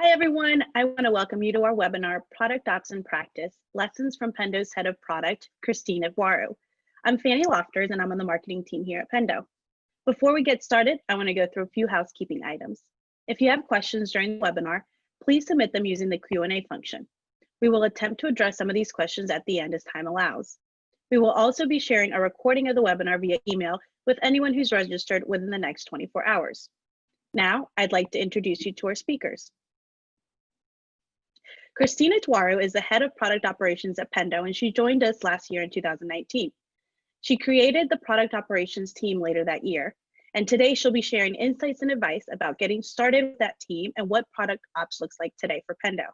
Hi, everyone. I want to welcome you to our webinar, Product Ops in Practice, Lessons from Pendo's Head of Product, Christine Itwaru. I'm Fanny Lofters, and I'm on the marketing team here at Pendo. Before we get started, I want to go through a few housekeeping items. If you have questions during the webinar, please submit them using the Q&A function. We will attempt to address some of these questions at the end as time allows. We will also be sharing a recording of the webinar via email with anyone who's registered within the next 24 hours. Now, I'd like to introduce you to our speakers. Christine Itwaru is the head of product operations at Pendo, and she joined us last year in 2019. She created the product operations team later that year, and today she'll be sharing insights and advice about getting started with that team and what product ops looks like today for Pendo.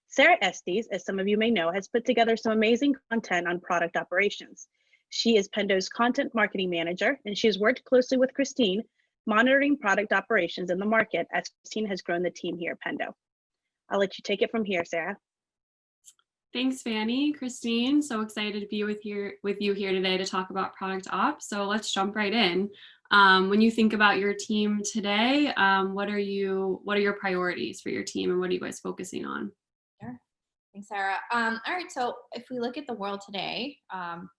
Sarah Estes, as some of you may know, has put together some amazing content on product operations. She is Pendo's content marketing manager, and she has worked closely with Christine, monitoring product operations in the market as Christine has grown the team here at Pendo. I'll let you take it from here, Sarah. Thanks, Fanny. Christine, so excited to be with you here today to talk about product ops. So let's jump right in. When you think about your team today, what are your priorities for your team, and what are you guys focusing on? Sure. Thanks, Sarah. All right, so if we look at the world today,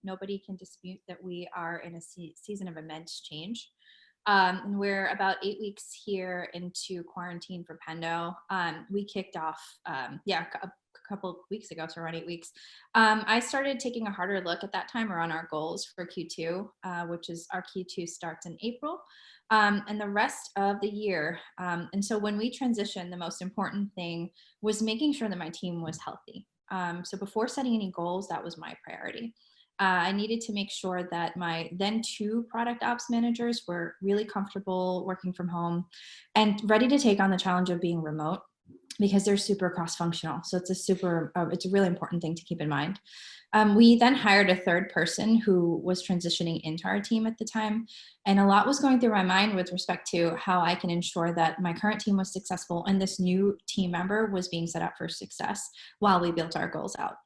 nobody can dispute that we are in a season of immense change. And we're about 8 weeks here into quarantine for Pendo. We kicked off, a couple of weeks ago, so around 8 weeks. I started taking a harder look at that time around our goals for Q2, which is our Q2 starts in April, and the rest of the year. And so when we transitioned, the most important thing was making sure that my team was healthy. So before setting any goals, that was my priority. I needed to make sure that my then 2 product ops managers were really comfortable working from home and ready to take on the challenge of being remote, because they're super cross-functional. So it's a really important thing to keep in mind. We then hired a third person who was transitioning into our team at the time. And a lot was going through my mind with respect to how I can ensure that my current team was successful and this new team member was being set up for success while we built our goals out.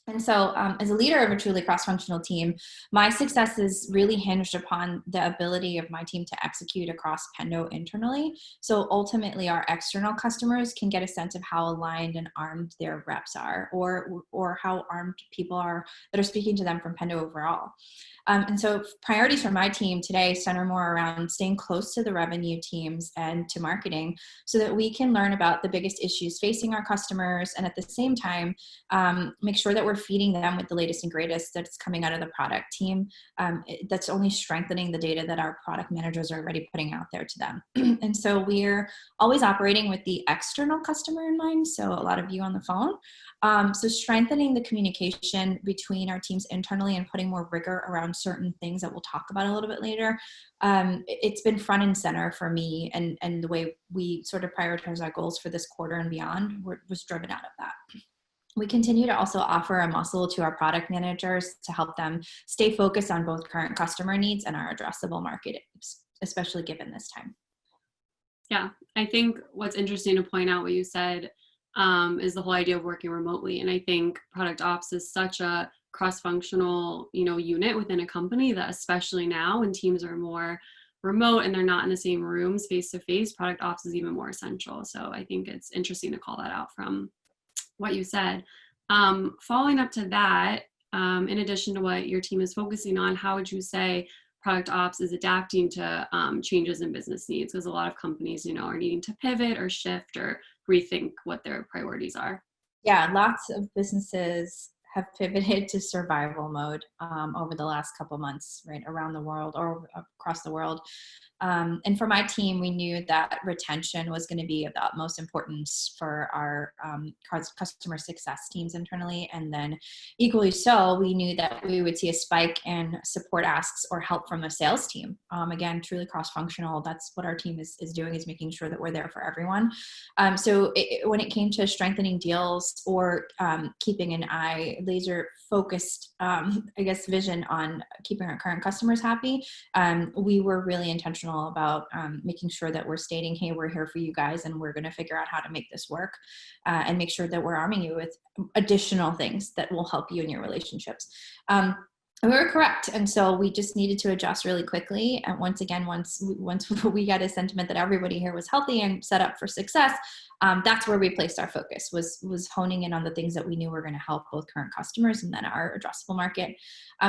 And so as a leader of a truly cross-functional team, my success is really hinged upon the ability of my team to execute across Pendo internally. So ultimately, our external customers can get a sense of how aligned and armed their reps are, or how armed people are that are speaking to them from Pendo overall. And so priorities for my team today center more around staying close to the revenue teams and to marketing so that we can learn about the biggest issues facing our customers, and at the same time, make sure that we're feeding them with the latest and greatest that's coming out of the product team. That's only strengthening the data that our product managers are already putting out there to them. And so we're always operating with the external customer in mind. So a lot of you on the phone. So strengthening the communication between our teams internally and putting more rigor around certain things that we'll talk about a little bit later. It's been front and center for me, and the way we sort of prioritize our goals for this quarter and beyond was driven out of that. We continue to also offer a muscle to our product managers to help them stay focused on both current customer needs and our addressable market, especially given this time. Yeah, I think what's interesting to point out what you said is the whole idea of working remotely. And I think product ops is such a cross-functional, unit within a company that, especially now when teams are more remote and they're not in the same rooms face-to-face, product ops is even more essential. So I think it's interesting to call that out from what you said. Following up to that, in addition to what your team is focusing on, how would you say product ops is adapting to changes in business needs? Because a lot of companies, are needing to pivot or shift or rethink what their priorities are. Yeah, lots of businesses have pivoted to survival mode over the last couple months, right, around the world or across the world. And for my team, we knew that retention was going to be of the utmost importance for our customer success teams internally. And then equally so, we knew that we would see a spike in support asks or help from the sales team. Again, truly cross-functional. That's what our team is doing, is making sure that we're there for everyone. So when it came to strengthening deals or keeping an eye laser focused, vision on keeping our current customers happy, we were really intentional about making sure that we're stating, hey, we're here for you guys and we're going to figure out how to make this work, and make sure that we're arming you with additional things that will help you in your relationships. We were correct. And so we just needed to adjust really quickly. And once again, once we got a sentiment that everybody here was healthy and set up for success, that's where we placed our focus, was honing in on the things that we knew were going to help both current customers and then our addressable market.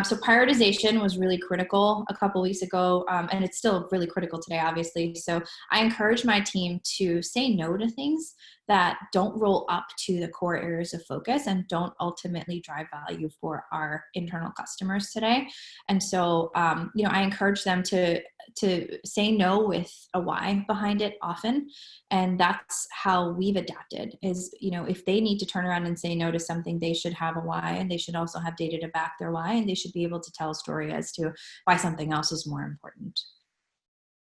So prioritization was really critical a couple weeks ago, and it's still really critical today, obviously. So I encourage my team to say no to things that don't roll up to the core areas of focus and don't ultimately drive value for our internal customers today. And so, I encourage them to say no with a why behind it often. And that's how we've adapted is, if they need to turn around and say no to something, they should have a why, and they should also have data to back their why, and they should be able to tell a story as to why something else is more important.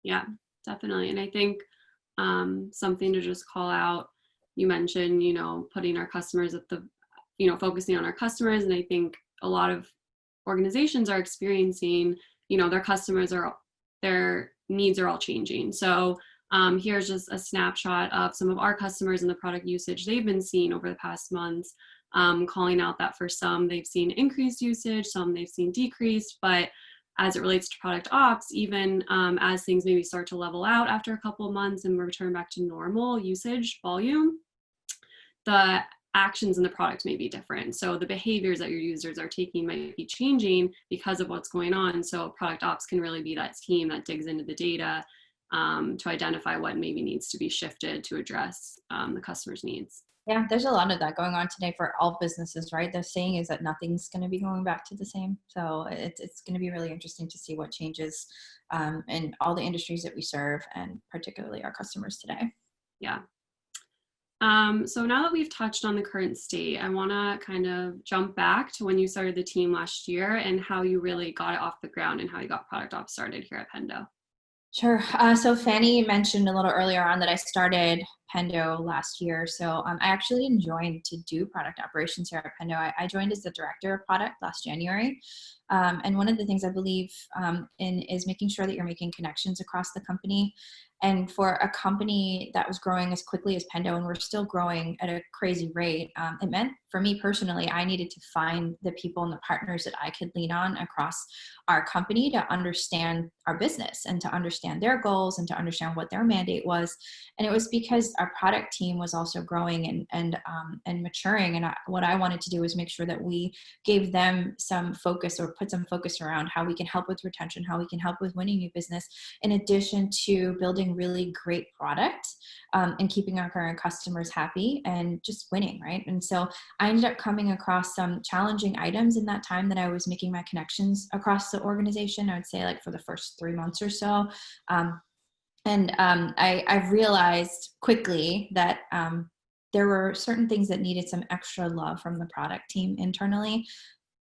Yeah, definitely. And I think something to just call out, you mentioned, putting our customers at the, focusing on our customers. And I think a lot of organizations are experiencing, their needs are all changing. So here's just a snapshot of some of our customers and the product usage they've been seeing over the past months, calling out that for some, they've seen increased usage, some they've seen decreased, but as it relates to product ops, even as things maybe start to level out after a couple of months and return back to normal usage volume, the actions in the product may be different. So the behaviors that your users are taking might be changing because of what's going on. So product ops can really be that team that digs into the data to identify what maybe needs to be shifted to address the customer's needs. Yeah, there's a lot of that going on today for all businesses, right? The saying is that nothing's going to be going back to the same. So it's going to be really interesting to see what changes in all the industries that we serve, and particularly our customers today. Yeah. So now that we've touched on the current state, I want to kind of jump back to when you started the team last year and how you really got it off the ground and how you got product ops started here at Pendo. Sure. So Fanny mentioned a little earlier on that I started Pendo last year. So I actually didn't join to do product operations here at Pendo. I joined as the director of product last January. And one of the things I believe in is making sure that you're making connections across the company. And for a company that was growing as quickly as Pendo, and we're still growing at a crazy rate, it meant for me personally, I needed to find the people and the partners that I could lean on across our company to understand our business and to understand their goals and to understand what their mandate was. And it was because our product team was also growing and maturing. And what I wanted to do was make sure that we gave them some focus, or put some focus around how we can help with retention, how we can help with winning new business, in addition to building really great product and keeping our current customers happy and just winning, right? And so I ended up coming across some challenging items in that time that I was making my connections across the organization. I would say like for the first 3 months or so. I realized quickly that there were certain things that needed some extra love from the product team internally,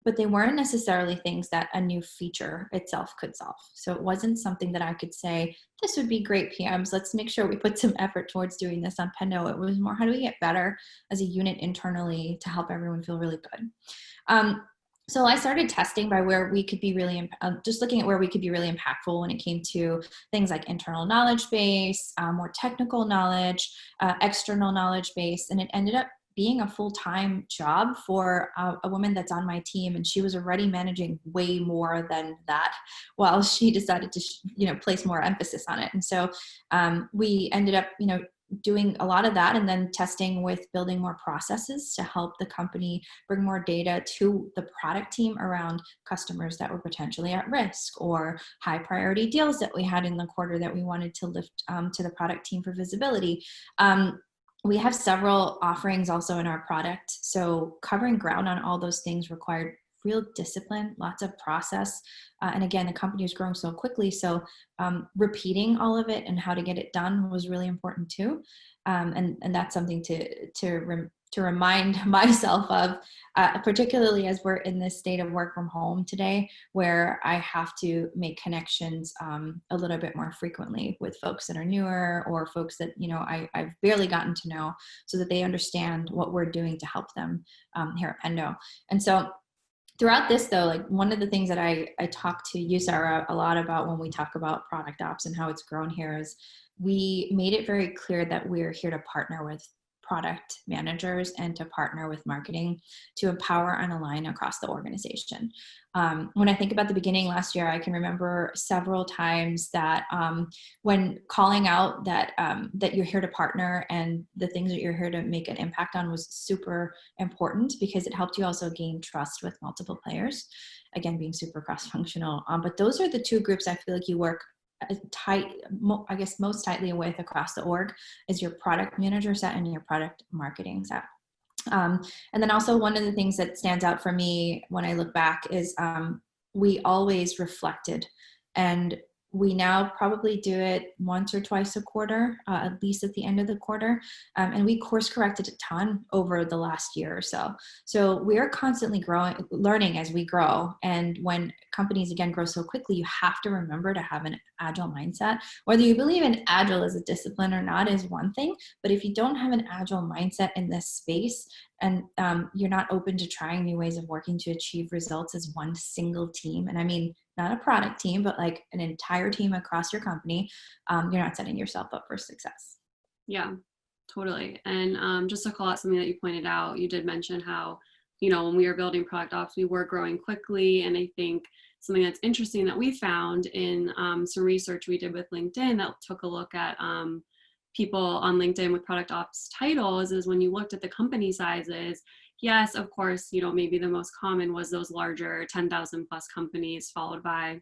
but they weren't necessarily things that a new feature itself could solve. So it wasn't something that I could say, this would be great PMs, let's make sure we put some effort towards doing this on Pendo. It was more, how do we get better as a unit internally to help everyone feel really good? So I started testing by where we could be really, just looking at where we could be really impactful when it came to things like internal knowledge base, more technical knowledge, external knowledge base, and it ended up being a full-time job for a woman that's on my team, and she was already managing way more than that while she decided to place more emphasis on it. And so we ended up doing a lot of that, and then testing with building more processes to help the company bring more data to the product team around customers that were potentially at risk, or high priority deals that we had in the quarter that we wanted to lift to the product team for visibility. We have several offerings also in our product. So covering ground on all those things required real discipline, lots of process. And again, the company was growing so quickly. So repeating all of it and how to get it done was really important too. And that's something to remind myself of, particularly as we're in this state of work from home today, where I have to make connections a little bit more frequently with folks that are newer, or folks that, I've barely gotten to know, so that they understand what we're doing to help them here at Pendo. And so throughout this, though, like one of the things that I talk to you, Sarah, a lot about when we talk about product ops and how it's grown here is we made it very clear that we're here to partner with product managers and to partner with marketing to empower and align across the organization. When I think about the beginning last year, I can remember several times that when calling out that that you're here to partner and the things that you're here to make an impact on was super important because it helped you also gain trust with multiple players. Again, being super cross-functional. But those are the two groups I feel like you work most tightly with across the org is your product manager set and your product marketing set. And then also one of the things that stands out for me when I look back is we always reflected, and we now probably do it once or twice a quarter, at least at the end of the quarter. And we course corrected a ton over the last year or so. So we are constantly learning as we grow. And when companies, again, grow so quickly, you have to remember to have an agile mindset. Whether you believe in agile as a discipline or not is one thing. But if you don't have an agile mindset in this space, and you're not open to trying new ways of working to achieve results as one single team, and I mean, not a product team, but like an entire team across your company, you're not setting yourself up for success. Yeah, totally. And just to call out something that you pointed out, you did mention how, you know, when we were building product ops, we were growing quickly. And I think something that's interesting that we found in some research we did with LinkedIn that took a look at people on LinkedIn with product ops titles is when you looked at the company sizes, yes, of course, you know, maybe the most common was those larger 10,000 plus companies followed by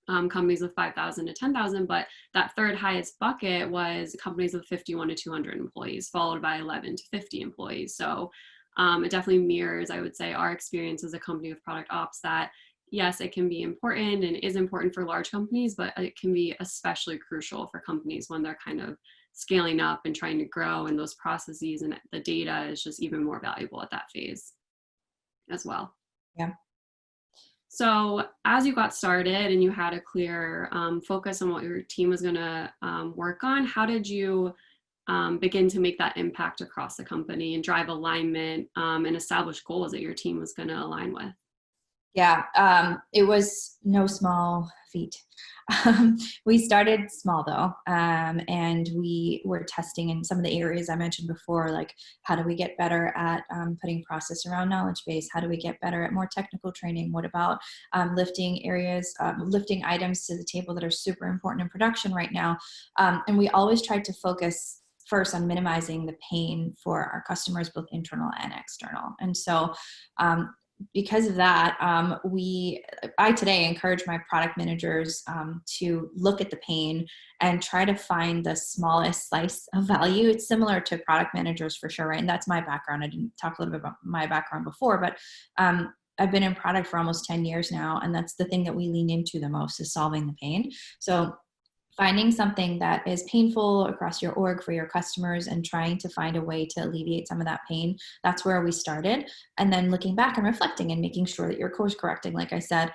companies with 5,000 to 10,000, but that third highest bucket was companies with 51 to 200 employees, followed by 11 to 50 employees. So it definitely mirrors, I would say, our experience as a company with product ops that yes, it can be important and is important for large companies, but it can be especially crucial for companies when they're kind of scaling up and trying to grow, and those processes and the data is just even more valuable at that phase as well. Yeah. So as you got started and you had a clear focus on what your team was going to work on, how did you begin to make that impact across the company and drive alignment and establish goals that your team was going to align with? Yeah, it was no small feat. We started small though, and we were testing in some of the areas I mentioned before, like how do we get better at putting process around knowledge base? How do we get better at more technical training? What about lifting items to the table that are super important in production right now? And we always tried to focus first on minimizing the pain for our customers, both internal and external. And so because of that, I today encourage my product managers to look at the pain and try to find the smallest slice of value. It's similar to product managers for sure, right? And that's my background. I didn't talk a little bit about my background before, but I've been in product for almost 10 years now. And that's the thing that we lean into the most is solving the pain. So finding something that is painful across your org for your customers and trying to find a way to alleviate some of that pain. That's where we started. And then looking back and reflecting and making sure that you're course correcting, like I said,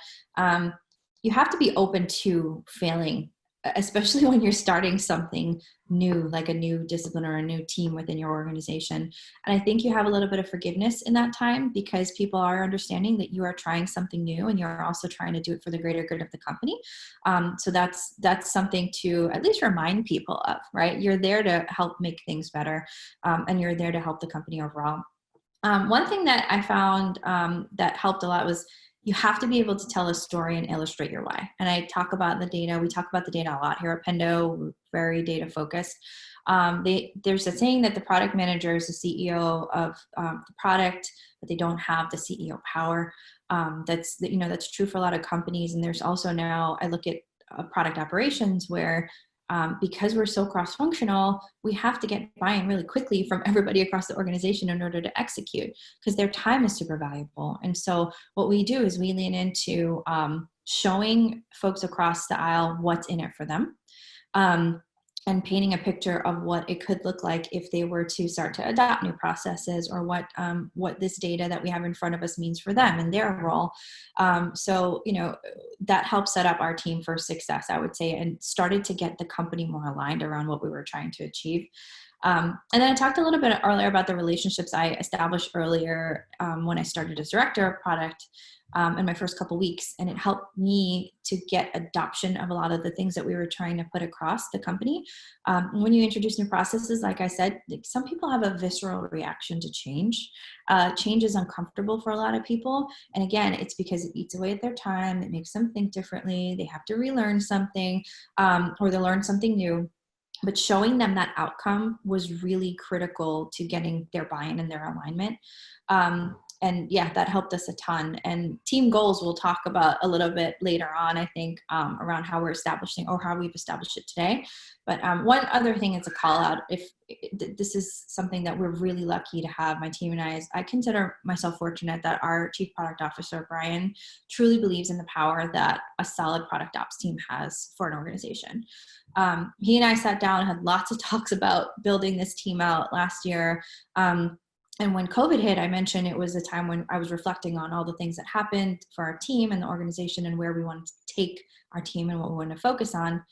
you have to be open to failing, especially when you're starting something new, like a new discipline or a new team within your organization. And I think you have a little bit of forgiveness in that time because people are understanding that you are trying something new and you're also trying to do it for the greater good of the company. So that's something to at least remind people of, right? You're there to help make things better, and you're there to help the company overall. One thing that I found that helped a lot was you have to be able to tell a story and illustrate your why. And I talk about the data. We talk about the data a lot here at Pendo. We're very data focused. There's a saying that the product manager is the CEO of the product, but they don't have the CEO power. That's true for a lot of companies. And there's also now, I look at product operations where because we're so cross-functional, we have to get buy-in really quickly from everybody across the organization in order to execute because their time is super valuable. And so what we do is we lean into showing folks across the aisle what's in it for them. And painting a picture of what it could look like if they were to start to adopt new processes or what this data that we have in front of us means for them and their role. So, that helped set up our team for success, I would say, and started to get the company more aligned around what we were trying to achieve. And then I talked a little bit earlier about the relationships I established earlier when I started as director of product in my first couple weeks. And it helped me to get adoption of a lot of the things that we were trying to put across the company. When you introduce new processes, like I said, some people have a visceral reaction to change. Change is uncomfortable for a lot of people. And again, it's because it eats away at their time. It makes them think differently. They have to relearn something or they learn something new. But showing them that outcome was really critical to getting their buy-in and their alignment. And yeah, that helped us a ton. And team goals we'll talk about a little bit later on, I think, around how we're establishing or how we've established it today. But one other thing is a call out. If this is something that we're really lucky to have, my team and I consider myself fortunate that our Chief Product Officer, Brian, truly believes in the power that a solid product ops team has for an organization. He and I sat down and had lots of talks about building this team out last year. And when COVID hit, I mentioned it was a time when I was reflecting on all the things that happened for our team and the organization and where we wanted to take our team and what we wanted to focus on.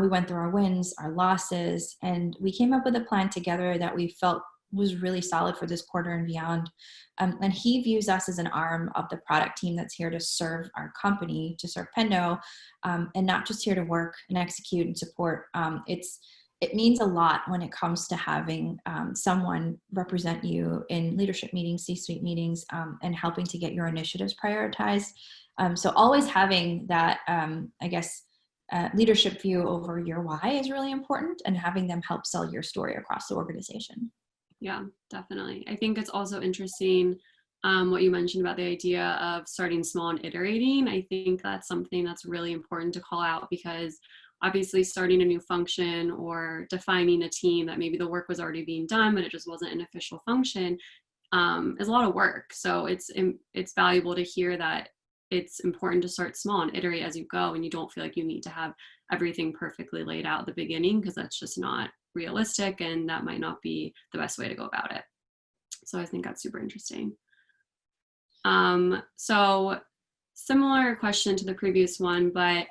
We went through our wins, our losses, and we came up with a plan together that we felt was really solid for this quarter and beyond. And he views us as an arm of the product team that's here to serve our company, to serve Pendo, and not just here to work and execute and support. It means a lot when it comes to having someone represent you in leadership meetings, C-suite meetings, and helping to get your initiatives prioritized. So always having that, leadership view over your why is really important, and having them help sell your story across the organization. Yeah, definitely. I think it's also interesting what you mentioned about the idea of starting small and iterating. I think that's something that's really important to call out, because obviously starting a new function or defining a team that maybe the work was already being done, but it just wasn't an official function, is a lot of work. So it's valuable to hear that it's important to start small and iterate as you go, and you don't feel like you need to have everything perfectly laid out at the beginning, because that's just not realistic and that might not be the best way to go about it. So I think that's super interesting. So similar question to the previous one, but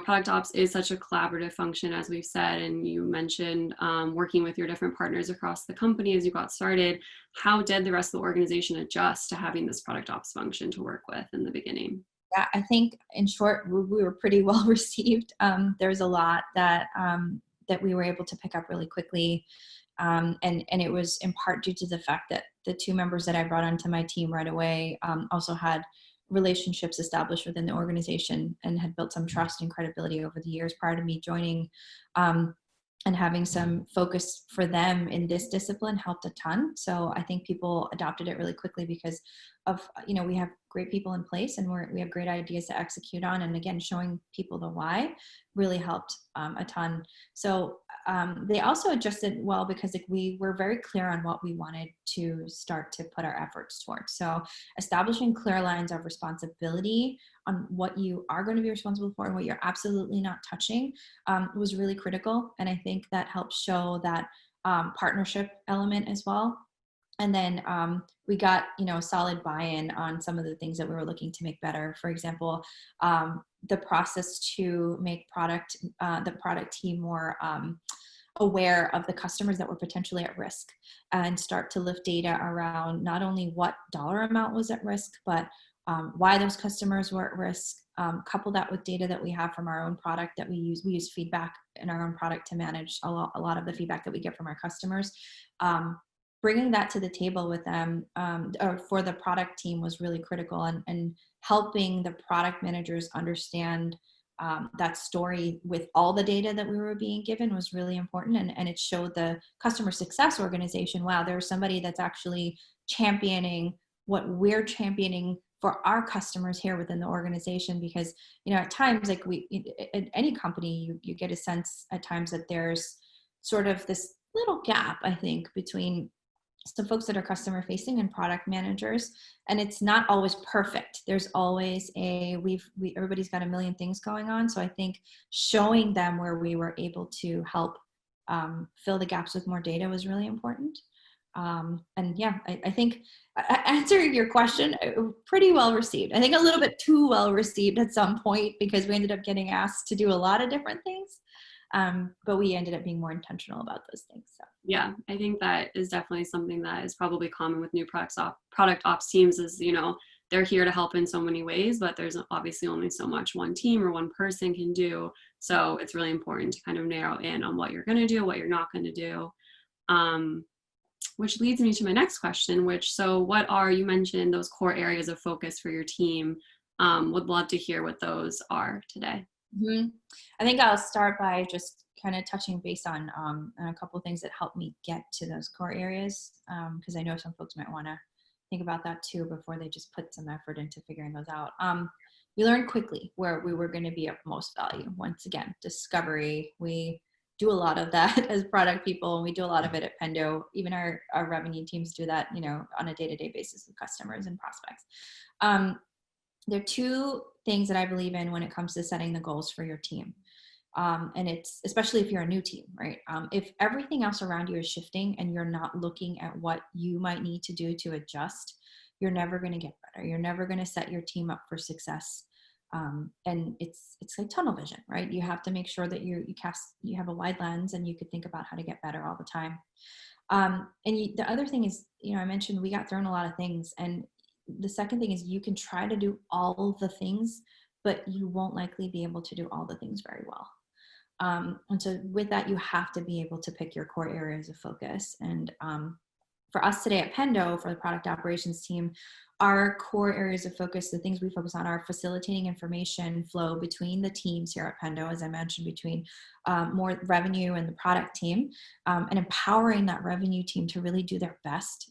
product ops is such a collaborative function, as we've said, and you mentioned working with your different partners across the company as you got started. How did the rest of the organization adjust to having this product ops function to work with in the beginning? Yeah, I think in short, we were pretty well received. There's a lot that we were able to pick up really quickly. And it was in part due to the fact that the two members that I brought onto my team right away also had relationships established within the organization and had built some trust and credibility over the years prior to me joining. And having some focus for them in this discipline helped a ton. So I think people adopted it really quickly because of, we have great people in place and we have great ideas to execute on. And again, showing people the why really helped a ton. So they also adjusted well because we were very clear on what we wanted to start to put our efforts towards. So establishing clear lines of responsibility on what you are going to be responsible for and what you're absolutely not touching was really critical. And I think that helps show that partnership element as well. And then we got, solid buy-in on some of the things that we were looking to make better. For example, the process to make the product team more aware of the customers that were potentially at risk and start to lift data around not only what dollar amount was at risk, but why those customers were at risk. Couple that with data that we have from our own product that we use. We use feedback in our own product to manage a lot of the feedback that we get from our customers. Bringing that to the table with them or for the product team was really critical, and helping the product managers understand that story with all the data that we were being given was really important. And it showed the customer success organization, wow, there's somebody that's actually championing what we're championing for our customers here within the organization. Because, at times, like at any company, you get a sense at times that there's sort of this little gap, I think, between some folks that are customer facing and product managers, and it's not always perfect. There's always everybody's got a million things going on. So I think showing them where we were able to help fill the gaps with more data was really important. And yeah, I think answering your question, pretty well received. I think a little bit too well received at some point, because we ended up getting asked to do a lot of different things. But we ended up being more intentional about those things. So. Yeah, I think that is definitely something that is probably common with new product ops teams is, they're here to help in so many ways, but there's obviously only so much one team or one person can do. So it's really important to kind of narrow in on what you're going to do, what you're not going to do. Which leads me to my next question, you mentioned those core areas of focus for your team. Would love to hear what those are today. Mm-hmm. I think I'll start by just kind of touching base on a couple of things that helped me get to those core areas, because I know some folks might want to think about that too before they just put some effort into figuring those out. We learned quickly where we were going to be of most value. Once again, discovery. We do a lot of that as product people, and we do a lot of it at Pendo. Even our revenue teams do that, on a day-to-day basis with customers and prospects. There are two things that I believe in when it comes to setting the goals for your team. And it's especially if you're a new team, right? If everything else around you is shifting and you're not looking at what you might need to do to adjust, you're never going to get better. You're never going to set your team up for success. And it's like tunnel vision, right? You have to make sure that you have a wide lens and you could think about how to get better all the time. The other thing is, I mentioned we got thrown a lot of things, and the second thing is you can try to do all the things, but you won't likely be able to do all the things very well. And so with that, you have to be able to pick your core areas of focus. And for us today at Pendo, for the product operations team, our core areas of focus, the things we focus on, are facilitating information flow between the teams here at Pendo, as I mentioned, between more revenue and the product team, and empowering that revenue team to really do their best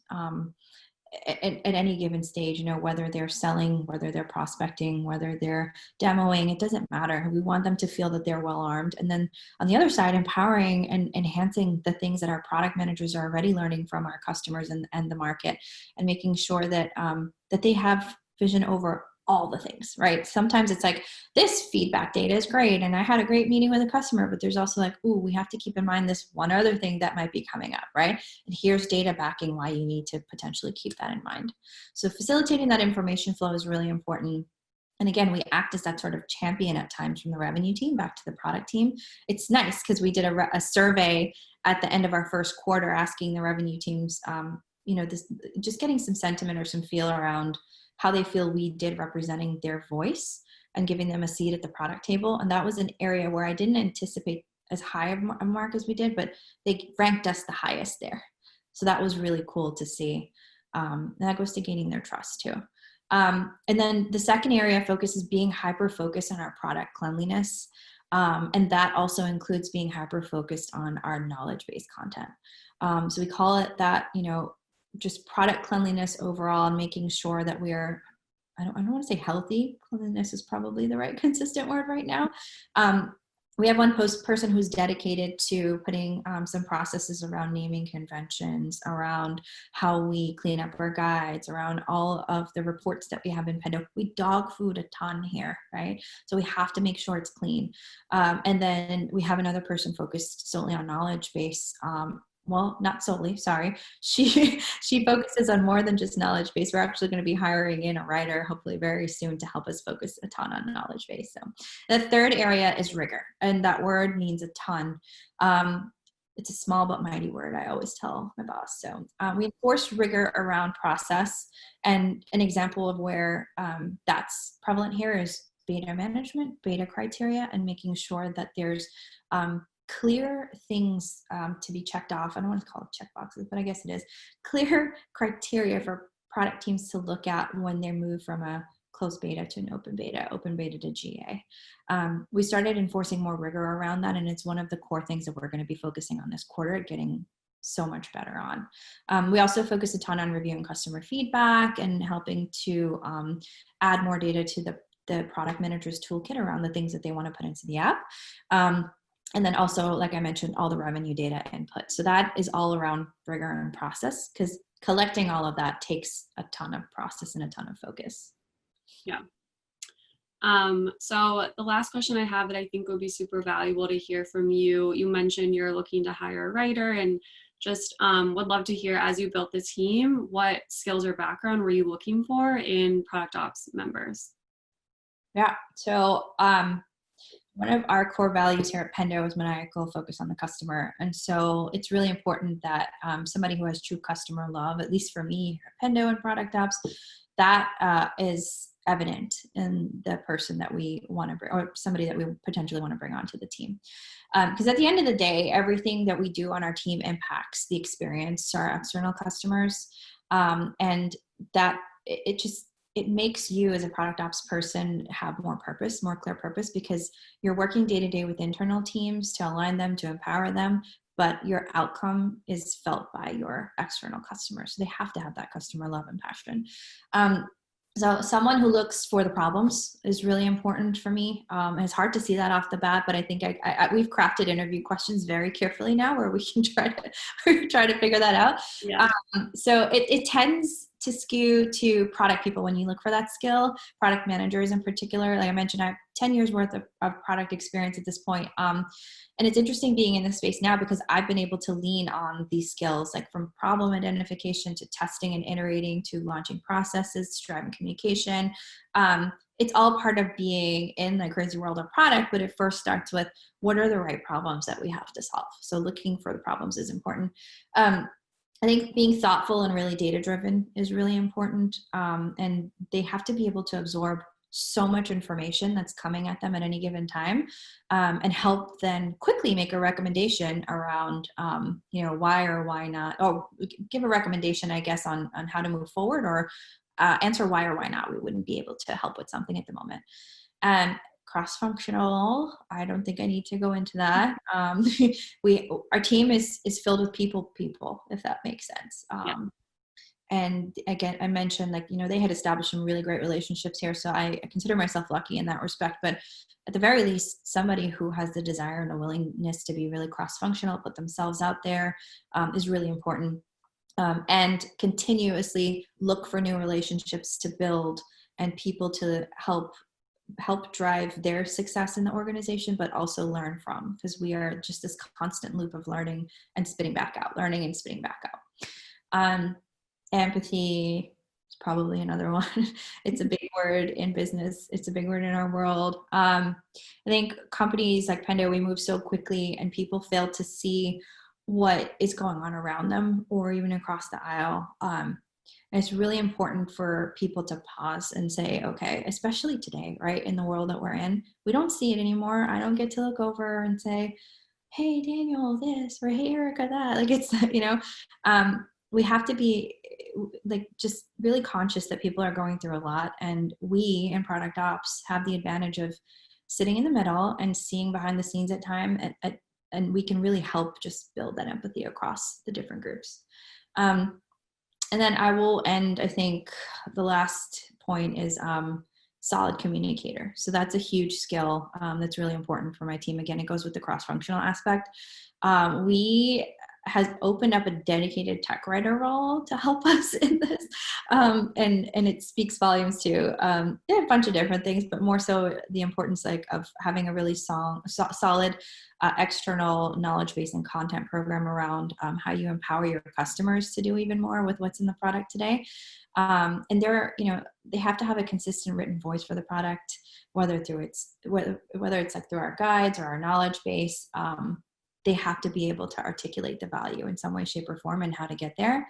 at any given stage, whether they're selling, whether they're prospecting, whether they're demoing, it doesn't matter. We want them to feel that they're well armed. And then on the other side, empowering and enhancing the things that our product managers are already learning from our customers and the market, and making sure that that they have vision over all the things, right? Sometimes it's like, this feedback data is great, and I had a great meeting with a customer, but there's also like, ooh, we have to keep in mind this one other thing that might be coming up, right? And here's data backing why you need to potentially keep that in mind. So facilitating that information flow is really important. And again, we act as that sort of champion at times from the revenue team back to the product team. It's nice because we did a survey at the end of our first quarter asking the revenue teams, just getting some sentiment or some feel around how they feel we did representing their voice and giving them a seat at the product table. And that was an area where I didn't anticipate as high of a mark as we did, but they ranked us the highest there. So that was really cool to see. And that goes to gaining their trust too. And then the second area of focus is being hyper-focused on our product cleanliness. And that also includes being hyper-focused on our knowledge-based content. So we call it that, just product cleanliness overall, and making sure that we are, I don't want to say healthy. Cleanliness is probably the right consistent word right now. We have one person who's dedicated to putting some processes around naming conventions, around how we clean up our guides, around all of the reports that we have in Pendo. We dog food a ton here, right? So we have to make sure it's clean. And then we have another person focused solely on knowledge base. Well, not solely, sorry. She focuses on more than just knowledge base. We're actually going to be hiring in a writer, hopefully very soon, to help us focus a ton on knowledge base. So the third area is rigor, and that word means a ton. It's a small but mighty word, I always tell my boss. So we enforce rigor around process, and an example of where that's prevalent here is beta management, beta criteria, and making sure that there's clear things to be checked off. I don't want to call it check boxes, but I guess it is. Clear criteria for product teams to look at when they move from a closed beta to an open beta to GA. We started enforcing more rigor around that, and it's one of the core things that we're going to be focusing on this quarter, getting so much better on. We also focus a ton on reviewing customer feedback and helping to add more data to the product manager's toolkit around the things that they want to put into the app. And then also, like I mentioned, all the revenue data input. So that is all around rigor and process, because collecting all of that takes a ton of process and a ton of focus. Yeah. So the last question I have that I think would be super valuable to hear from you, you mentioned you're looking to hire a writer, and just would love to hear, as you built the team, what skills or background were you looking for in product ops members? Yeah. So One of our core values here at Pendo is maniacal focus on the customer. And so it's really important that somebody who has true customer love, at least for me, Pendo and product ops, that is evident in the person that we want to bring, or somebody that we potentially want to bring onto the team. Because at the end of the day, everything that we do on our team impacts the experience to our external customers. And that it makes you as a product ops person have more purpose, more clear purpose, because you're working day to day with internal teams to align them, to empower them, but your outcome is felt by your external customers. So they have to have that customer love and passion. So someone who looks for the problems is really important for me. It's hard to see that off the bat, but I think we've crafted interview questions very carefully now, where we can try to figure that out. Yeah. So it tends to skew to product people when you look for that skill, product managers in particular. Like I mentioned, I have 10 years worth of product experience at this point. And it's interesting being in this space now, because I've been able to lean on these skills, like from problem identification to testing and iterating to launching processes, to driving communication. It's all part of being in the crazy world of product, but it first starts with what are the right problems that we have to solve. So looking for the problems is important. I think being thoughtful and really data-driven is really important. And they have to be able to absorb so much information that's coming at them at any given time, and help then quickly make a recommendation around, why or why not, or give a recommendation, I guess, on how to move forward, or answer why or why not we wouldn't be able to help with something at the moment. And cross-functional, I don't think I need to go into that. Our team is filled with people, if that makes sense. And again, I mentioned, they had established some really great relationships here. So I consider myself lucky in that respect, but at the very least, somebody who has the desire and a willingness to be really cross-functional, put themselves out there, is really important. And continuously look for new relationships to build and people to help drive their success in the organization, but also learn from, because we are just this constant loop of learning and spitting back out, learning and spitting back out. Empathy is probably another one. It's a big word in business. It's a big word in our world. I think companies like Pendo, we move so quickly and people fail to see what is going on around them or even across the aisle. And it's really important for people to pause and say, okay, especially today, right, in the world that we're in, we don't see it anymore. I don't get to look over and say, hey, Daniel, this, or hey, Erica, that. It's, we have to be just really conscious that people are going through a lot. And we in product ops have the advantage of sitting in the middle and seeing behind the scenes at time. And we can really help just build that empathy across the different groups. And then I will end, I think the last point is solid communicator. So that's a huge skill that's really important for my team. Again, it goes with the cross-functional aspect. We has opened up a dedicated tech writer role to help us in this. And it speaks volumes to a bunch of different things, but more so the importance of having a really solid external knowledge base and content program around how you empower your customers to do even more with what's in the product today. And they have to have a consistent written voice for the product, whether it's through our guides or our knowledge base. They have to be able to articulate the value in some way, shape, or form and how to get there.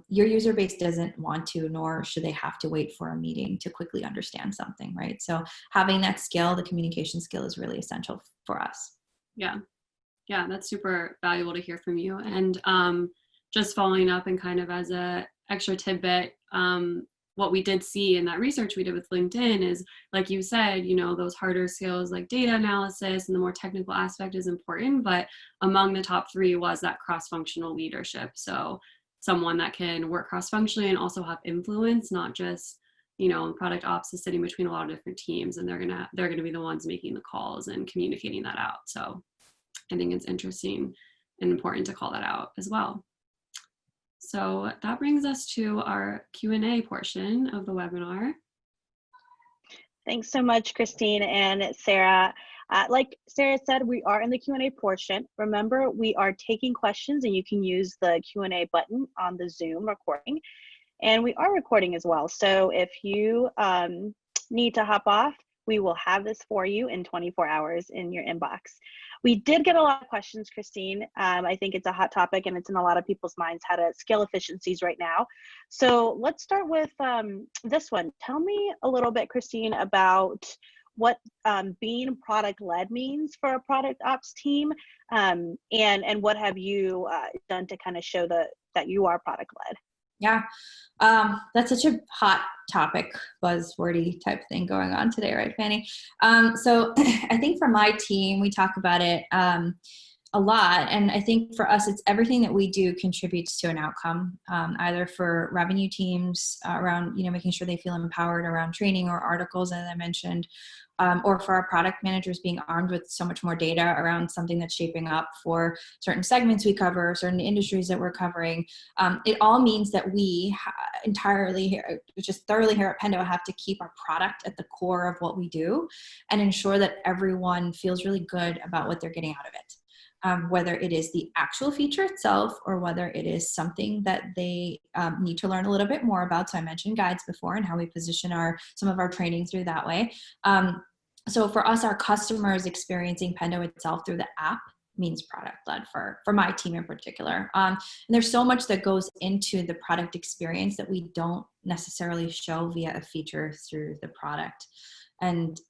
Your user base doesn't want to, nor should they have to wait for a meeting to quickly understand something, right? So having that skill, the communication skill, is really essential for us. Yeah, that's super valuable to hear from you. And just following up and kind of as a extra tidbit, what we did see in that research we did with LinkedIn is, like you said, those harder skills like data analysis and the more technical aspect is important, but among the top 3 was that cross-functional leadership. So someone that can work cross-functionally and also have influence, not just, product ops is sitting between a lot of different teams and they're gonna be the ones making the calls and communicating that out. So I think it's interesting and important to call that out as well. So that brings us to our Q&A portion of the webinar. Thanks so much, Christine and Sarah. Like Sarah said, we are in the Q&A portion. Remember, we are taking questions and you can use the Q&A button on the Zoom recording. And we are recording as well. So if you need to hop off, We will have this for you in 24 hours in your inbox. We did get a lot of questions, Christine. I think it's a hot topic and it's in a lot of people's minds how to scale efficiencies right now. So let's start with this one. Tell me a little bit, Christine, about what being product-led means for a product ops team, and what have you done to kind of show that you are product-led? Yeah, that's such a hot topic, buzzwordy type thing going on today, right, Fanny? So I think for my team, we talk about it a lot. And I think for us, it's everything that we do contributes to an outcome, either for revenue teams around, making sure they feel empowered around training or articles, as I mentioned, or for our product managers being armed with so much more data around something that's shaping up for certain segments we cover, certain industries that we're covering. It all means that we entirely here, just thoroughly here at Pendo, have to keep our product at the core of what we do and ensure that everyone feels really good about what they're getting out of it. Whether it is the actual feature itself or whether it is something that they need to learn a little bit more about. So I mentioned guides before and how we position some of our training through that way. So for us, our customers experiencing Pendo itself through the app means product-led for my team in particular. And there's so much that goes into the product experience that we don't necessarily show via a feature through the product. And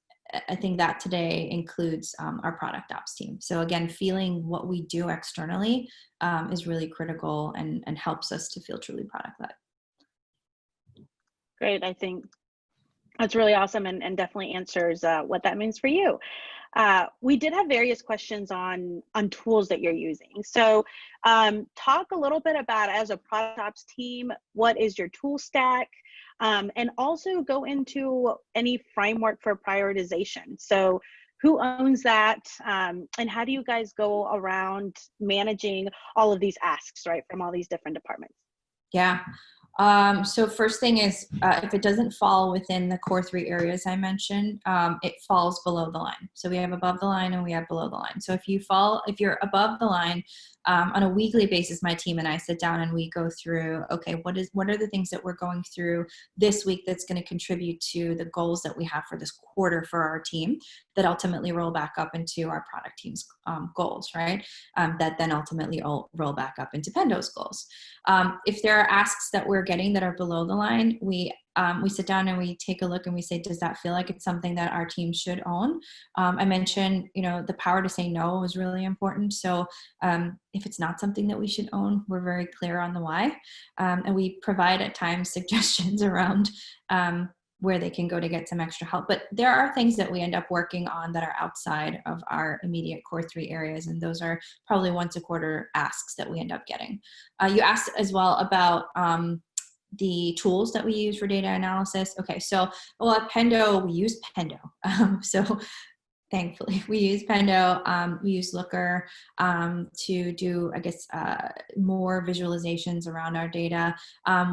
I think that today includes our product ops team. So again, feeling what we do externally is really critical and helps us to feel truly product-led. Great. I think that's really awesome and definitely answers what that means for you. We did have various questions on tools that you're using. So talk a little bit about, as a product ops team, what is your tool stack? And also go into any framework for prioritization. So who owns that? And how do you guys go around managing all of these asks, right, from all these different departments? Yeah. So first thing is, if it doesn't fall within the core 3 areas I mentioned, it falls below the line. So we have above the line and we have below the line. So if you're above the line, on a weekly basis, my team and I sit down and we go through, okay, what are the things that we're going through this week that's going to contribute to the goals that we have for this quarter for our team that ultimately roll back up into our product team's goals, right? That then ultimately roll back up into Pendo's goals. If there are asks that we're getting that are below the line, we sit down and we take a look and we say, does that feel like it's something that our team should own? I mentioned, the power to say no is really important. So if it's not something that we should own, we're very clear on the why. And we provide at times suggestions around where they can go to get some extra help. But there are things that we end up working on that are outside of our immediate core 3 areas. And those are probably once a quarter asks that we end up getting. You asked as well about the tools that we use for data analysis. Okay, so at Pendo, we use Pendo. So thankfully, we use Pendo. We use Looker to do, more visualizations around our data.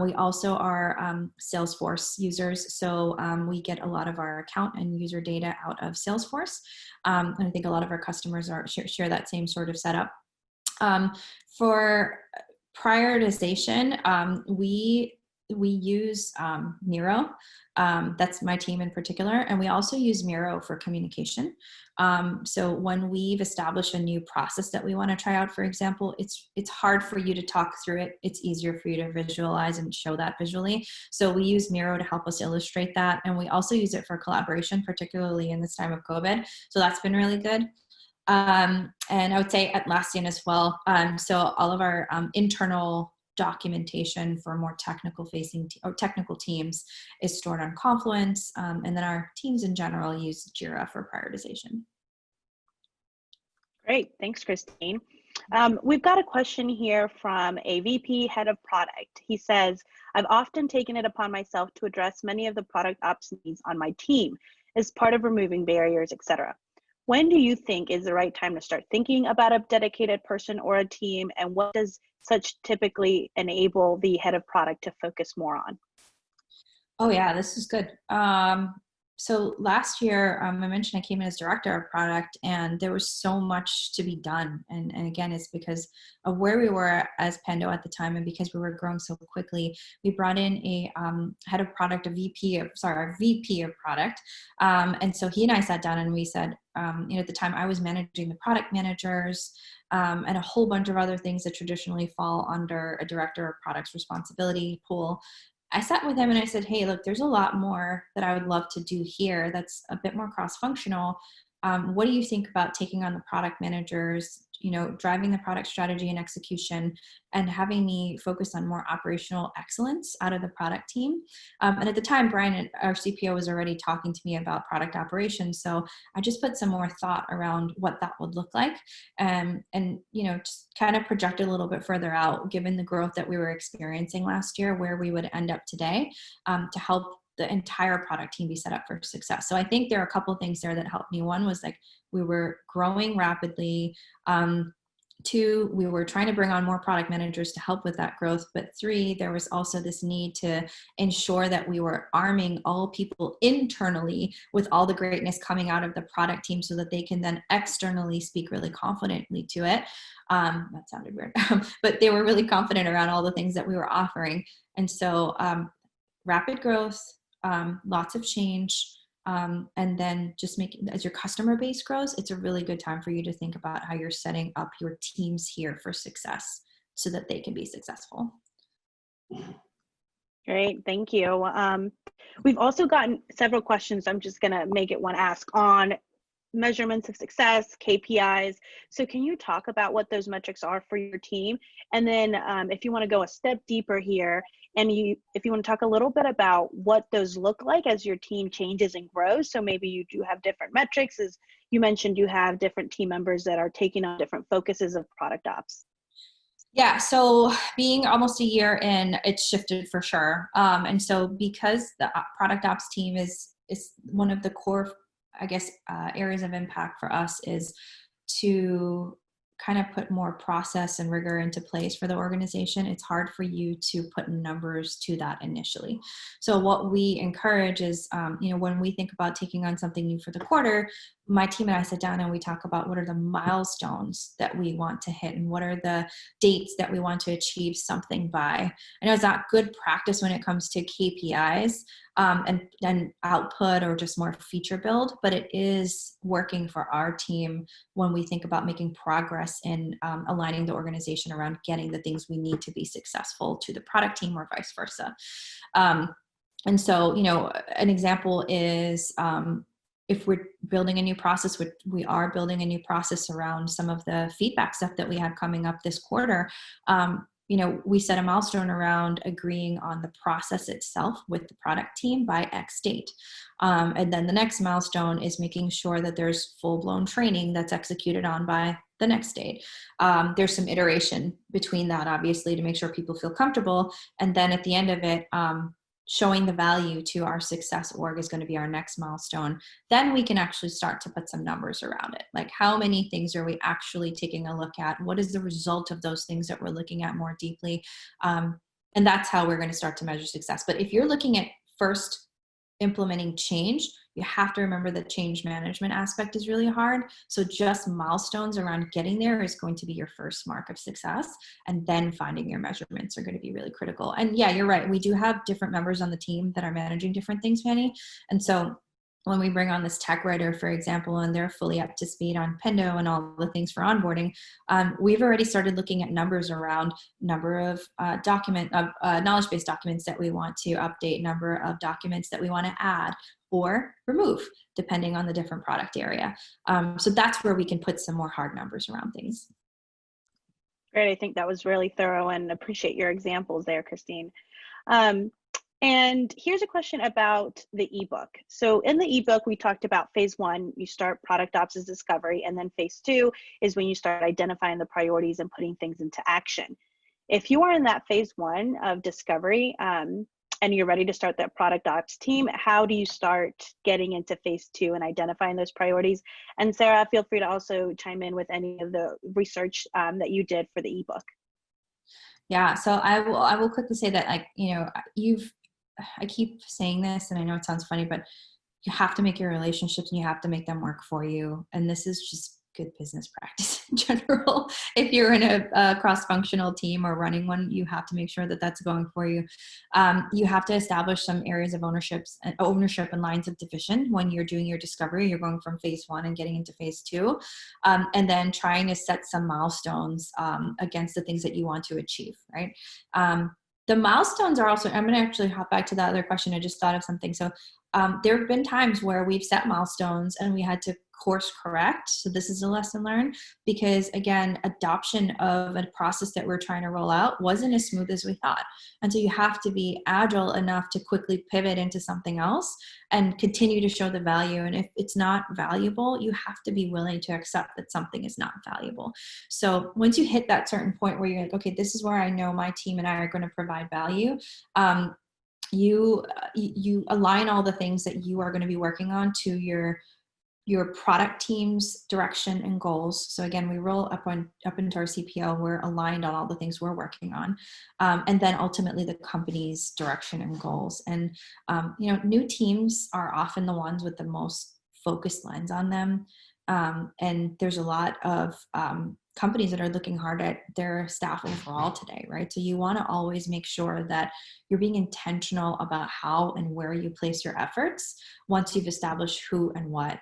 We also are Salesforce users, so we get a lot of our account and user data out of Salesforce. And I think a lot of our customers share that same sort of setup. For prioritization, we use Miro. That's my team in particular. And we also use Miro for communication. So when we've established a new process that we want to try out, for example, it's hard for you to talk through it. It's easier for you to visualize and show that visually. So we use Miro to help us illustrate that. And we also use it for collaboration, particularly in this time of COVID. So that's been really good. And I would say Atlassian as well. So all of our internal documentation for more technical teams is stored on Confluence, and then our teams in general use Jira for prioritization. Great, thanks, Christine. We've got a question here from a VP head of product. He says, I've often taken it upon myself to address many of the product ops needs on my team as part of removing barriers, etc. When do you think is the right time to start thinking about a dedicated person or a team, and what does such typically enable the head of product to focus more on? Oh yeah, this is good. So last year, I mentioned I came in as director of product, and there was so much to be done. And again, it's because of where we were as Pendo at the time, and because we were growing so quickly, we brought in a head of product, our VP of product. And so he and I sat down and we said, at the time I was managing the product managers and a whole bunch of other things that traditionally fall under a director of product's responsibility pool. I sat with him and I said, hey, look, there's a lot more that I would love to do here that's a bit more cross-functional. What do you think about taking on the product managers, driving the product strategy and execution, and having me focus on more operational excellence out of the product team? And at the time, Brian, our CPO, was already talking to me about product operations. So I just put some more thought around what that would look like. And just kind of projected a little bit further out, given the growth that we were experiencing last year, where we would end up today, to help the entire product team be set up for success. So I think there are a couple of things there that helped me. One was like we were growing rapidly. Two, we were trying to bring on more product managers to help with that growth. But three, there was also this need to ensure that we were arming all people internally with all the greatness coming out of the product team so that they can then externally speak really confidently to it. That sounded weird, but they were really confident around all the things that we were offering. And so rapid growth, lots of change, and then just as your customer base grows, it's a really good time for you to think about how you're setting up your teams here for success so that they can be successful. Great, thank you. We've also gotten several questions. I'm just gonna make it one ask on measurements of success, KPIs. So can you talk about what those metrics are for your team? And then if you want to go a step deeper here, and if you want to talk a little bit about what those look like as your team changes and grows. So maybe you do have different metrics, as you mentioned, you have different team members that are taking on different focuses of product ops. Yeah, so being almost a year in, it's shifted for sure. And so because the product ops team is one of the core, I guess, areas of impact for us is to kind of put more process and rigor into place for the organization. It's hard for you to put numbers to that initially. So what we encourage is, when we think about taking on something new for the quarter, my team and I sit down and we talk about what are the milestones that we want to hit and what are the dates that we want to achieve something by. I know it's not good practice when it comes to KPIs and output or just more feature build, but it is working for our team when we think about making progress in aligning the organization around getting the things we need to be successful to the product team or vice versa. And so, an example is if we're building a new process, which we are building a new process around some of the feedback stuff that we have coming up this quarter, we set a milestone around agreeing on the process itself with the product team by X date. And then the next milestone is making sure that there's full-blown training that's executed on by the next date. There's some iteration between that, obviously, to make sure people feel comfortable. And then at the end of it, showing the value to our success org is going to be our next milestone. Then we can actually start to put some numbers around it. Like, how many things are we actually taking a look at? What is the result of those things that we're looking at more deeply? And that's how we're going to start to measure success. But if you're looking at first implementing change, you have to remember the change management aspect is really hard. So just milestones around getting there is going to be your first mark of success. And then finding your measurements are going to be really critical. And yeah, you're right. We do have different members on the team that are managing different things, Fanny. And so when we bring on this tech writer, for example, and they're fully up to speed on Pendo and all the things for onboarding, we've already started looking at numbers around number of knowledge-based documents that we want to update, number of documents that we want to add or remove, depending on the different product area. So that's where we can put some more hard numbers around things. Great, I think that was really thorough and appreciate your examples there, Christine. And here's a question about the ebook. So in the ebook, we talked about phase 1, you start product ops as discovery, and then phase 2 is when you start identifying the priorities and putting things into action. If you are in that phase 1 of discovery and you're ready to start that product ops team, how do you start getting into phase 2 and identifying those priorities? And Sarah, feel free to also chime in with any of the research that you did for the ebook. Yeah, so I will quickly say that, I keep saying this, and I know it sounds funny, but you have to make your relationships and you have to make them work for you. And this is just good business practice in general. If you're in a cross-functional team or running one, you have to make sure that that's going for you. You have to establish some areas of ownership and lines of division when you're doing your discovery. You're going from phase 1 and getting into phase 2, and then trying to set some milestones against the things that you want to achieve, right? The milestones are also, I'm going to actually hop back to that other question. I just thought of something. So there have been times where we've set milestones and we had to course correct. So this is a lesson learned, because again, adoption of a process that we're trying to roll out wasn't as smooth as we thought. And so you have to be agile enough to quickly pivot into something else and continue to show the value. And if it's not valuable, you have to be willing to accept that something is not valuable. So once you hit that certain point where you're like, okay, this is where I know my team and I are going to provide value, you align all the things that you are going to be working on to your product team's direction and goals. So again, we roll up into our CPO, we're aligned on all the things we're working on. And then ultimately the company's direction and goals. And, new teams are often the ones with the most focused lens on them. And there's a lot of companies that are looking hard at their staff overall today, right? So you want to always make sure that you're being intentional about how and where you place your efforts once you've established who and what.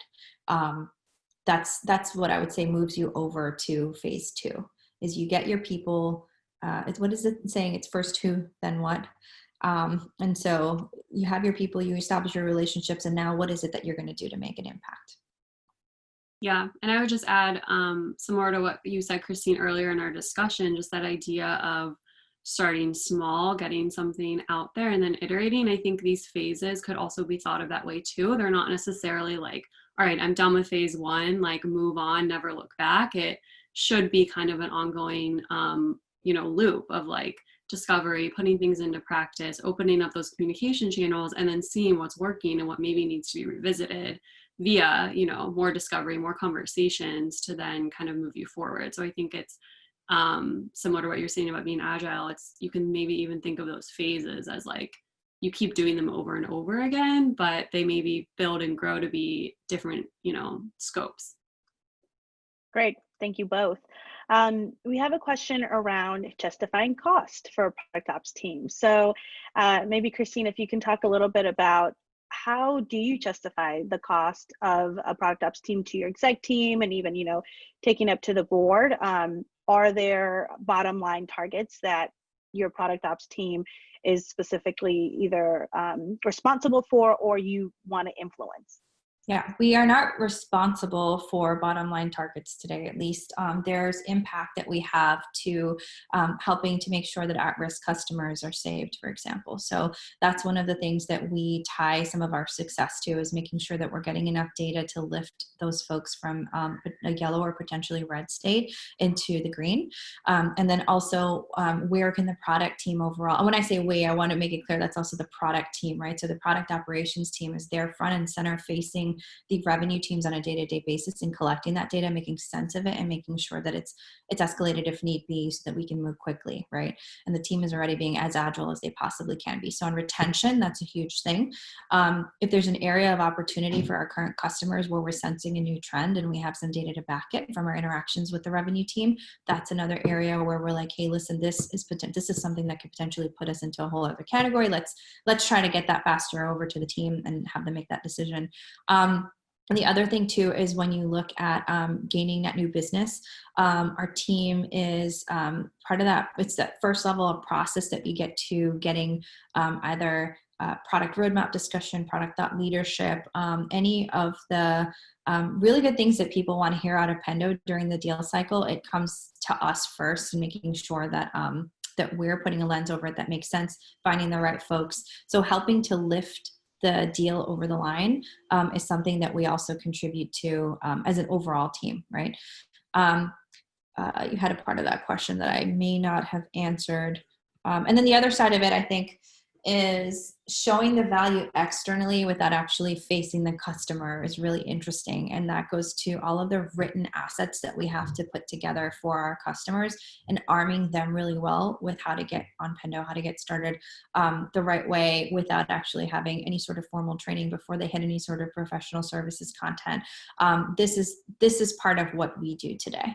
That's what I would say moves you over to phase 2, is you get your people, what is it saying? It's first who, then what? And so you have your people, you establish your relationships, and now what is it that you're going to do to make an impact? Yeah, and I would just add some more to what you said, Christine, earlier in our discussion, just that idea of starting small, getting something out there, and then iterating. I think these phases could also be thought of that way too. They're not necessarily like, all right, I'm done with phase 1, like move on, never look back. It should be kind of an ongoing, loop of like discovery, putting things into practice, opening up those communication channels, and then seeing what's working and what maybe needs to be revisited via, more discovery, more conversations to then kind of move you forward. So I think it's similar to what you're saying about being agile. You can maybe even think of those phases as like, you keep doing them over and over again, but they maybe build and grow to be different, scopes. Great, thank you both. We have a question around justifying cost for a product ops team. So maybe Christine, if you can talk a little bit about how do you justify the cost of a product ops team to your exec team and even, taking up to the board? Are there bottom line targets that your product ops team is specifically either responsible for or you want to influence? Yeah, we are not responsible for bottom line targets today, at least. There's impact that we have to helping to make sure that at-risk customers are saved, for example. So that's one of the things that we tie some of our success to, is making sure that we're getting enough data to lift those folks from a yellow or potentially red state into the green. And then also, where can the product team overall, and when I say we, I want to make it clear that's also the product team, right? So the product operations team is there front and center facing the revenue teams on a day-to-day basis and collecting that data, making sense of it, and making sure that it's escalated if need be so that we can move quickly, right? And the team is already being as agile as they possibly can be. So on retention, that's a huge thing. If there's an area of opportunity for our current customers where we're sensing a new trend and we have some data to back it from our interactions with the revenue team, that's another area where we're like, hey, listen, this is something that could potentially put us into a whole other category. Let's try to get that faster over to the team and have them make that decision. And the other thing too is when you look at gaining net new business, our team is part of that. It's that first level of process that we get to getting either product roadmap discussion, product thought leadership, any of the really good things that people want to hear out of Pendo during the deal cycle. It comes to us first and making sure that that we're putting a lens over it that makes sense, finding the right folks. So helping to lift the deal over the line is something that we also contribute to as an overall team, right? You had a part of that question that I may not have answered. And then the other side of it, I think, is showing the value externally without actually facing the customer is really interesting. And that goes to all of the written assets that we have to put together for our customers and arming them really well with how to get on Pendo, how to get started the right way without actually having any sort of formal training before they hit any sort of professional services content. This is part of what we do today.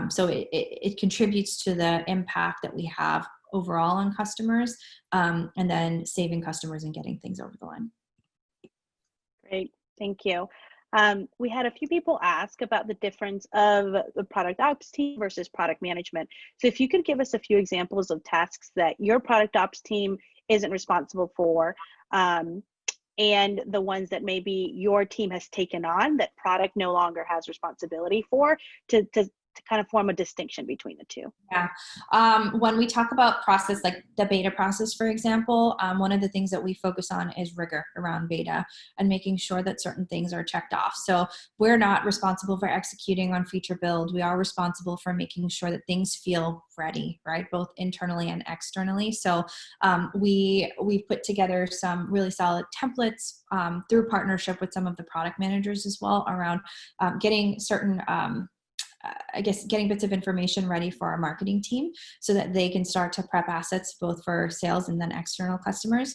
So it contributes to the impact that we have overall on customers, and then saving customers and getting things over the line. Great, thank you. We had a few people ask about the difference of the product ops team versus product management. So if you could give us a few examples of tasks that your product ops team isn't responsible for, and the ones that maybe your team has taken on that product no longer has responsibility for, to kind of form a distinction between the two. Yeah. When we talk about process, like the beta process, for example, one of the things that we focus on is rigor around beta and making sure that certain things are checked off. So we're not responsible for executing on feature build. We are responsible for making sure that things feel ready, right? Both internally and externally. So we put together some really solid templates through partnership with some of the product managers as well around getting certain getting bits of information ready for our marketing team so that they can start to prep assets both for sales and then external customers.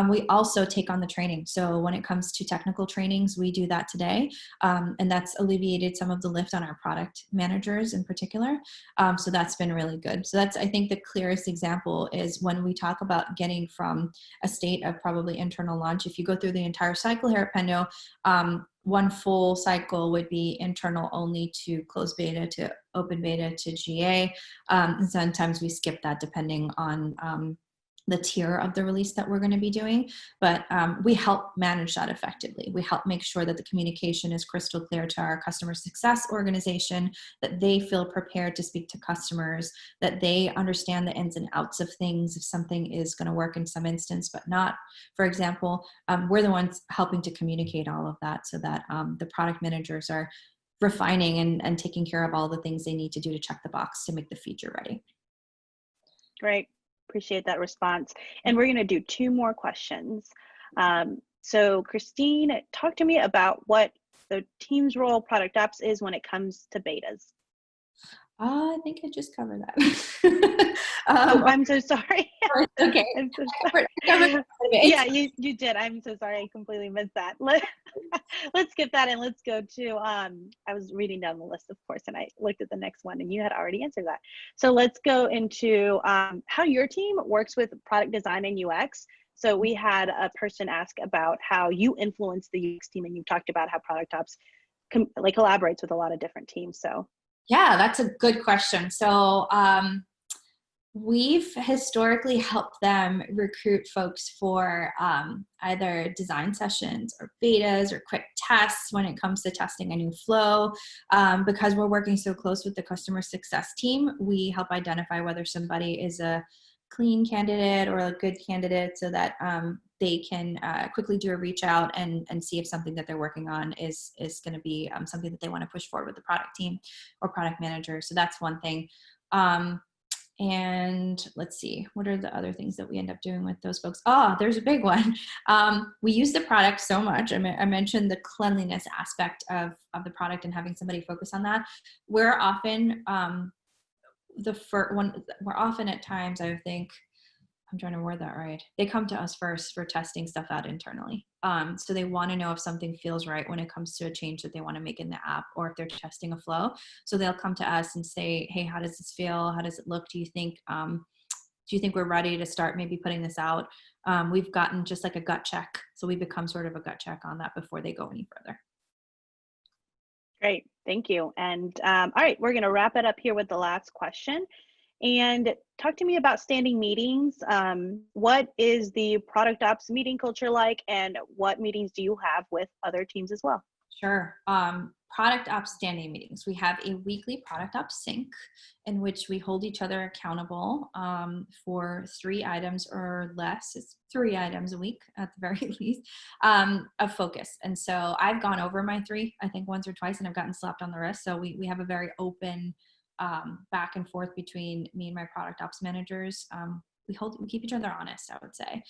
We also take on the training. So when it comes to technical trainings, we do that today. And that's alleviated some of the lift on our product managers in particular. So that's been really good. So that's, I think, the clearest example is when we talk about getting from a state of probably internal launch. If you go through the entire cycle here at Pendo, one full cycle would be internal only to closed beta to open beta to GA. And sometimes we skip that depending on the tier of the release that we're going to be doing. But we help manage that effectively. We help make sure that the communication is crystal clear to our customer success organization, that they feel prepared to speak to customers, that they understand the ins and outs of things if something is going to work in some instance, but not. For example, we're the ones helping to communicate all of that so that the product managers are refining and taking care of all the things they need to do to check the box to make the feature ready. Great. Appreciate that response. And we're going to do two more questions. So Christine, talk to me about what the team's role product ops is when it comes to betas. I think I just covered that. I'm so sorry. Okay. I'm so sorry. Yeah, you did. I'm so sorry. I completely missed that. Let's skip that and let's go to, I was reading down the list, of course, and I looked at the next one and you had already answered that. So let's go into how your team works with product design and UX. So we had a person ask about how you influence the UX team, and you talked about how product ops collaborates with a lot of different teams. So yeah, that's a good question. So we've historically helped them recruit folks for either design sessions or betas or quick tests when it comes to testing a new flow. Because we're working so close with the customer success team, we help identify whether somebody is a clean candidate or a good candidate so that they can quickly do a reach out and see if something that they're working on is going to be something that they want to push forward with the product team or product manager. So that's one thing. And let's see, what are the other things that we end up doing with those folks? Oh, there's a big one. We use the product so much. I mentioned the cleanliness aspect of the product and having somebody focus on that. We're often we're often at times, I think, I'm trying to word that right. They come to us first for testing stuff out internally. So they want to know if something feels right when it comes to a change that they want to make in the app, or if they're testing a flow. So they'll come to us and say, hey, how does this feel? How does it look? Do you think we're ready to start maybe putting this out? We've gotten just like a gut check. So we become sort of a gut check on that before they go any further. Great, thank you. And all right, we're going to wrap it up here with the last question. And talk to me about standing meetings. What is the product ops meeting culture like, and what meetings do you have with other teams as well? Sure. Product ops standing meetings. We have a weekly product ops sync in which we hold each other accountable for 3 items or less. It's 3 items a week at the very least of focus. And so I've gone over my 3, I think once or twice, and I've gotten slapped on the wrist. So we have a very open back and forth between me and my product ops managers. we keep each other honest, I would say.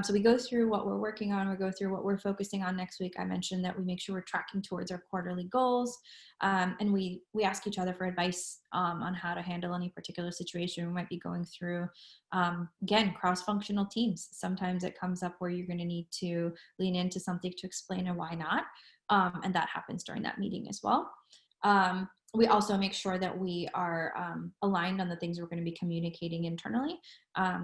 So we go through what we're working on, we go through what we're focusing on next week. I mentioned that we make sure we're tracking towards our quarterly goals, and we ask each other for advice on how to handle any particular situation we might be going through. Again, cross-functional teams. Sometimes it comes up where you're going to need to lean into something to explain a why not, and that happens during that meeting as well. We also make sure that we are aligned on the things we're going to be communicating internally,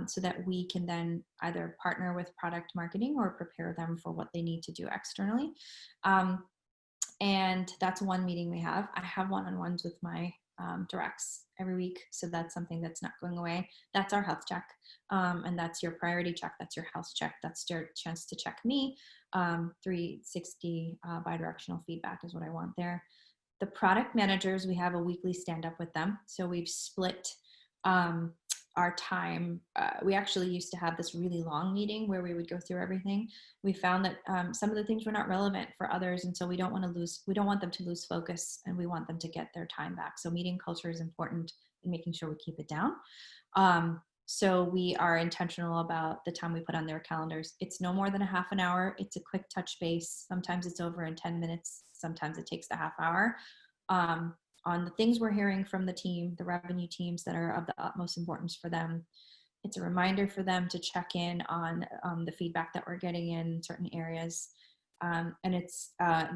so that we can then either partner with product marketing or prepare them for what they need to do externally. And that's one meeting we have. I have one-on-ones with my directs every week, so that's something that's not going away. That's our health check, and that's your priority check. That's your health check. That's your chance to check me. 360 bi-directional feedback is what I want there. The product managers, we have a weekly stand-up with them. So we've split our time. We actually used to have this really long meeting where we would go through everything. We found that some of the things were not relevant for others, and so we don't want them to lose focus, and we want them to get their time back. So meeting culture is important in making sure we keep it down. So we are intentional about the time we put on their calendars. It's no more than a half an hour. It's a quick touch base. Sometimes it's over in 10 minutes. Sometimes it takes a half hour, on the things we're hearing from the team, the revenue teams that are of the utmost importance for them. It's a reminder for them to check in on the feedback that we're getting in certain areas. And it's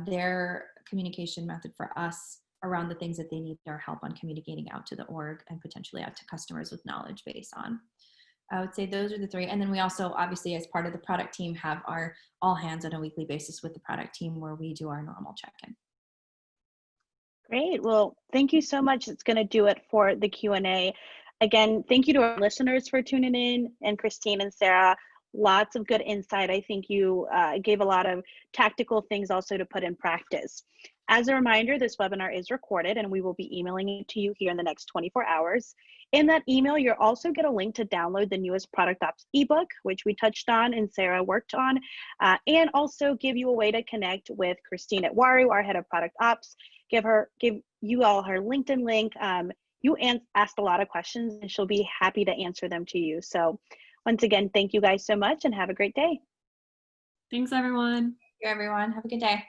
their communication method for us around the things that they need our help on communicating out to the org and potentially out to customers with knowledge base on. I would say those are the three. And then we also, obviously, as part of the product team, have our all hands on a weekly basis with the product team where we do our normal check-in. Great. Well, thank you so much. It's going to do it for the Q&A. Again, thank you to our listeners for tuning in, and Christine and Sarah, lots of good insight. I think you gave a lot of tactical things also to put in practice. As a reminder, this webinar is recorded and we will be emailing it to you here in the next 24 hours. In that email, you'll also get a link to download the newest Product Ops ebook, which we touched on and Sarah worked on, and also give you a way to connect with Christine Itwaru, our head of Product Ops. Give you all her LinkedIn link. You asked a lot of questions and she'll be happy to answer them to you. So once again, thank you guys so much and have a great day. Thanks, everyone. Thank you, everyone. Have a good day.